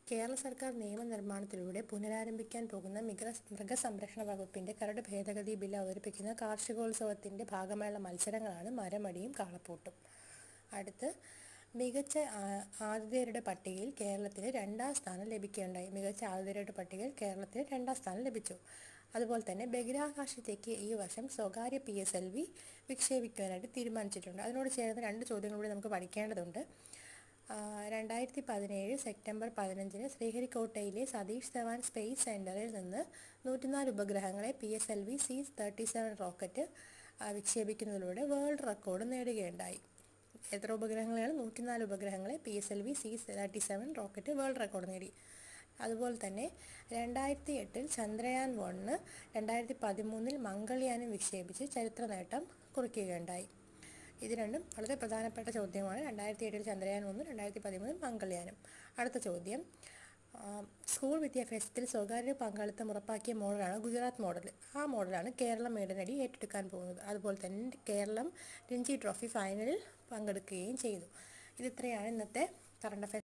കേരള സർക്കാർ നിയമനിർമ്മാണത്തിലൂടെ പുനരാരംഭിക്കാൻ പോകുന്ന മൃഗസംരക്ഷണ വകുപ്പിന്റെ കരട് ഭേദഗതി ബിൽ അവതരിപ്പിക്കുന്ന കാർഷികോത്സവത്തിന്റെ ഭാഗമായുള്ള മത്സരങ്ങളാണ് മരമടിയും കാളപ്പൂട്ടും. അടുത്ത് മികച്ച ആതിഥേയരുടെ പട്ടികയിൽ കേരളത്തിന് 2ാം സ്ഥാനം ലഭിക്കുകയുണ്ടായി. മികച്ച ആതിഥേയരുടെ പട്ടികയിൽ കേരളത്തിന് 2ാം സ്ഥാനം ലഭിച്ചു. അതുപോലെ തന്നെ ബഹിരാകാശത്തേക്ക് ഈ വർഷം സ്വകാര്യ PSLV വിക്ഷേപിക്കുവാനായിട്ട് തീരുമാനിച്ചിട്ടുണ്ട്. അതിനോട് ചേർന്ന് 2 ചോദ്യങ്ങൾ കൂടി നമുക്ക് പഠിക്കേണ്ടതുണ്ട്. 2017 സെപ്റ്റംബർ 15 ശ്രീഹരിക്കോട്ടയിലെ സതീഷ് ധവാൻ സ്പേസ് സെന്ററിൽ നിന്ന് 104 ഉപഗ്രഹങ്ങളെ PSLV C-37 റോക്കറ്റ് വിക്ഷേപിക്കുന്നതിലൂടെ വേൾഡ് റെക്കോർഡ് നേടുകയുണ്ടായി. എത്ര ഉപഗ്രഹങ്ങളാണ്? 104 ഉപഗ്രഹങ്ങളെ PSLV C-37 rocket world record നേടി. അതുപോലെ തന്നെ 2008 ചന്ദ്രയാൻ 1 2013 മംഗൾയാനും വിക്ഷേപിച്ച് ചരിത്ര നേട്ടം കുറിക്കുകയുണ്ടായി. ഇത് രണ്ടും വളരെ പ്രധാനപ്പെട്ട ചോദ്യമാണ്. 2007 ചന്ദ്രയാൻ 1, 2013 മംഗൾയാനും. അടുത്ത ചോദ്യം, സ്കൂൾ വിദ്യാഭ്യാസത്തിൽ സ്വകാര്യ പങ്കാളിത്തം ഉറപ്പാക്കിയ മോഡലാണ് ഗുജറാത്ത് മോഡൽ. ആ മോഡലാണ് കേരളം ഉടനടി ഏറ്റെടുക്കാൻ പോകുന്നത്. അതുപോലെ തന്നെ കേരളം രഞ്ജി ട്രോഫി ഫൈനലിൽ പങ്കെടുക്കുകയും ചെയ്തു. ഇതിത്രയാണ് ഇന്നത്തെ കറണ്ട് അഫയർസ്.